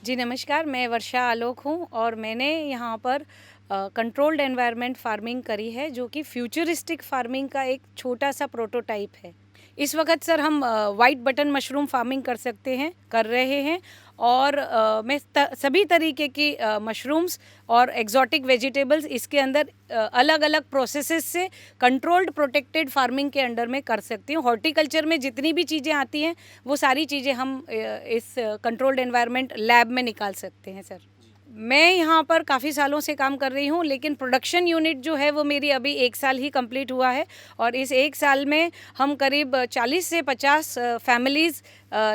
जी नमस्कार, मैं वर्षा आलोक हूँ और मैंने यहाँ पर कंट्रोल्ड एनवायरनमेंट फार्मिंग करी है, जो कि फ्यूचरिस्टिक फार्मिंग का एक छोटा सा प्रोटोटाइप है। इस वक्त सर हम वाइट बटन मशरूम फार्मिंग कर रहे हैं और मैं सभी तरीके की मशरूम्स और एग्जॉटिक वेजिटेबल्स इसके अंदर अलग अलग प्रोसेसेस से कंट्रोल्ड प्रोटेक्टेड फार्मिंग के अंडर में कर सकती हूँ। हॉर्टिकल्चर में जितनी भी चीज़ें आती हैं वो सारी चीज़ें हम इस कंट्रोल्ड एनवायरनमेंट लैब में निकाल सकते हैं सर। मैं यहाँ पर काफ़ी सालों से काम कर रही हूँ, लेकिन प्रोडक्शन यूनिट जो है वो मेरी अभी 1 साल ही कंप्लीट हुआ है और इस 1 साल में हम करीब 40 से 50 फैमिलीज़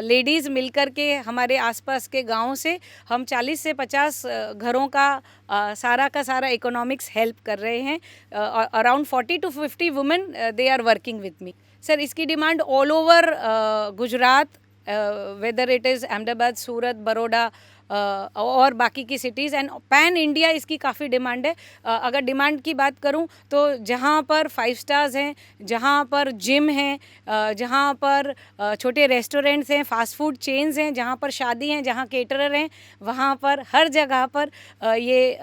लेडीज़ मिलकर के हमारे आसपास के गाँव से हम 40 से 50 घरों का सारा का सारा इकोनॉमिक्स हेल्प कर रहे हैं। Around 40 to 50 women they are working with me. Sir इसकी demand all over Gujarat, whether it is Ahmedabad, Surat, Baroda और बाकी की सिटीज़ एंड पैन इंडिया इसकी काफ़ी डिमांड है। अगर डिमांड की बात करूं तो जहां पर 5 स्टार्स हैं, जहां पर जिम हैं, जहां पर छोटे रेस्टोरेंट्स हैं, फास्ट फूड चेन्स हैं, जहां पर शादी हैं, जहां केटरर हैं, वहां पर हर जगह पर ये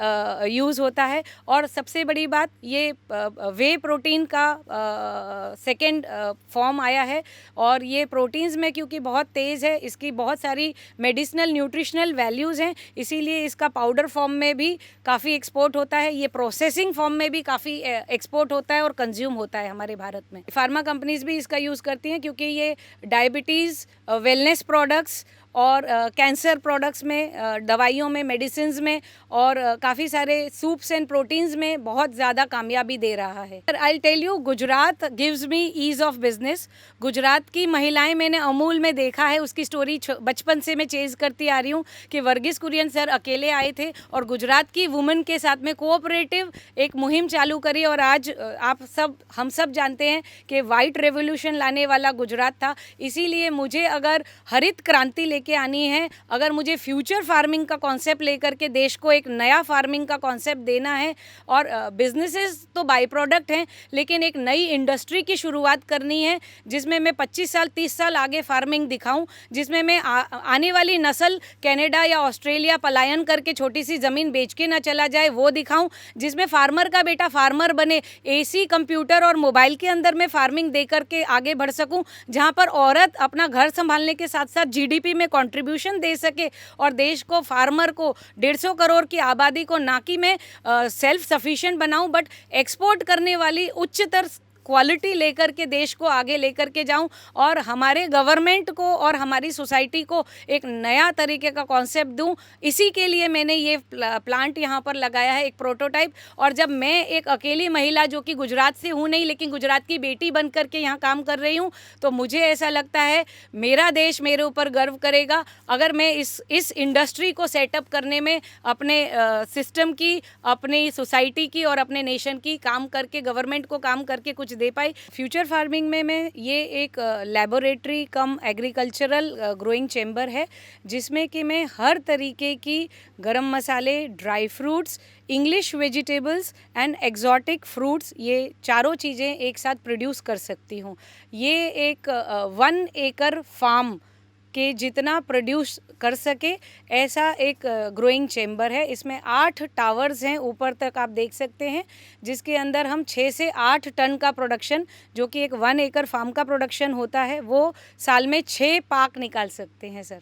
यूज़ होता है। और सबसे बड़ी बात, ये वे प्रोटीन का सेकेंड फॉर्म आया है और ये प्रोटीन्स में क्योंकि बहुत तेज़ है, इसकी बहुत सारी मेडिसिनल न्यूट्रिशनल वैल्यूज़ हैं, इसीलिए इसका पाउडर फॉर्म में भी काफ़ी एक्सपोर्ट होता है, ये प्रोसेसिंग फॉर्म में भी काफ़ी एक्सपोर्ट होता है और कंज्यूम होता है हमारे भारत में। फार्मा कंपनीज़ भी इसका यूज़ करती हैं क्योंकि ये डायबिटीज़, वेलनेस प्रोडक्ट्स और कैंसर प्रोडक्ट्स में, दवाइयों में, मेडिसिन्स में और काफ़ी सारे सूप्स एंड प्रोटीन्स में बहुत ज़्यादा कामयाबी दे रहा है। I tell you, Gujarat gives me ease of business. Gujarat की महिलाएं मैंने अमूल में देखा है, उसकी स्टोरी बचपन से मैं चेज़ करती आ रही हूँ कि वर्गीस कुरियन सर अकेले आए थे और गुजरात की वुमेन के साथ में कोऑपरेटिव एक मुहिम चालू करी और आज हम सब जानते हैं कि वाइट रेवोल्यूशन लाने वाला गुजरात था। इसीलिए मुझे अगर हरित क्रांति लेके आनी है, अगर मुझे फ्यूचर फार्मिंग का कॉन्सेप्ट लेकर के देश को एक नया फार्मिंग का कॉन्सेप्ट देना है और बिजनेसेस तो बाई प्रोडक्ट हैं, लेकिन एक नई इंडस्ट्री की शुरुआत करनी है जिसमें मैं 25 साल 30 साल आगे फार्मिंग दिखाऊं, जिसमें मैं आने वाली नस्ल कनाडा या ऑस्ट्रेलिया पलायन करके छोटी सी ज़मीन बेच के ना चला जाए वो दिखाऊं, जिसमें फार्मर का बेटा फार्मर बने, एसी, कंप्यूटर और मोबाइल के अंदर मैं फार्मिंग दे करके आगे बढ़ सकूं, जहां पर औरत अपना घर संभालने के साथ साथ जीडीपी में कंट्रीब्यूशन दे सके और देश को, फार्मर को, 150 करोड़ की आबादी को ना कि मैं सेल्फ सफिशिएंट बनाऊं बट एक्सपोर्ट करने वाली उच्चतर क्वालिटी लेकर के देश को आगे लेकर के जाऊं और हमारे गवर्नमेंट को और हमारी सोसाइटी को एक नया तरीके का कॉन्सेप्ट दूं। इसी के लिए मैंने ये प्लांट यहाँ पर लगाया है, एक प्रोटोटाइप। और जब मैं एक अकेली महिला जो कि गुजरात से हूँ नहीं, लेकिन गुजरात की बेटी बन करके यहाँ काम कर रही हूँ, तो मुझे ऐसा लगता है मेरा देश मेरे ऊपर गर्व करेगा अगर मैं इस इंडस्ट्री को सेटअप करने में अपने सिस्टम की, अपनी सोसाइटी की और अपने नेशन की काम करके, गवर्नमेंट को काम करके कुछ दे पाई। फ्यूचर फार्मिंग में मैं ये एक लैबोरेटरी कम एग्रीकल्चरल ग्रोइंग चेम्बर है, जिसमें कि मैं हर तरीके की गरम मसाले, dry fruits, English vegetables and exotic fruits, ये चारों चीज़ें एक साथ प्रोड्यूस कर सकती हूँ। ये एक 1 एकड़ फार्म के जितना प्रोड्यूस कर सके ऐसा एक ग्रोइंग चेम्बर है। इसमें 8 टावर्स हैं, ऊपर तक आप देख सकते हैं, जिसके अंदर हम 6 से 8 टन का प्रोडक्शन, जो कि एक 1 एकड़ फार्म का प्रोडक्शन होता है, वो साल में 6 पाक निकाल सकते हैं सर।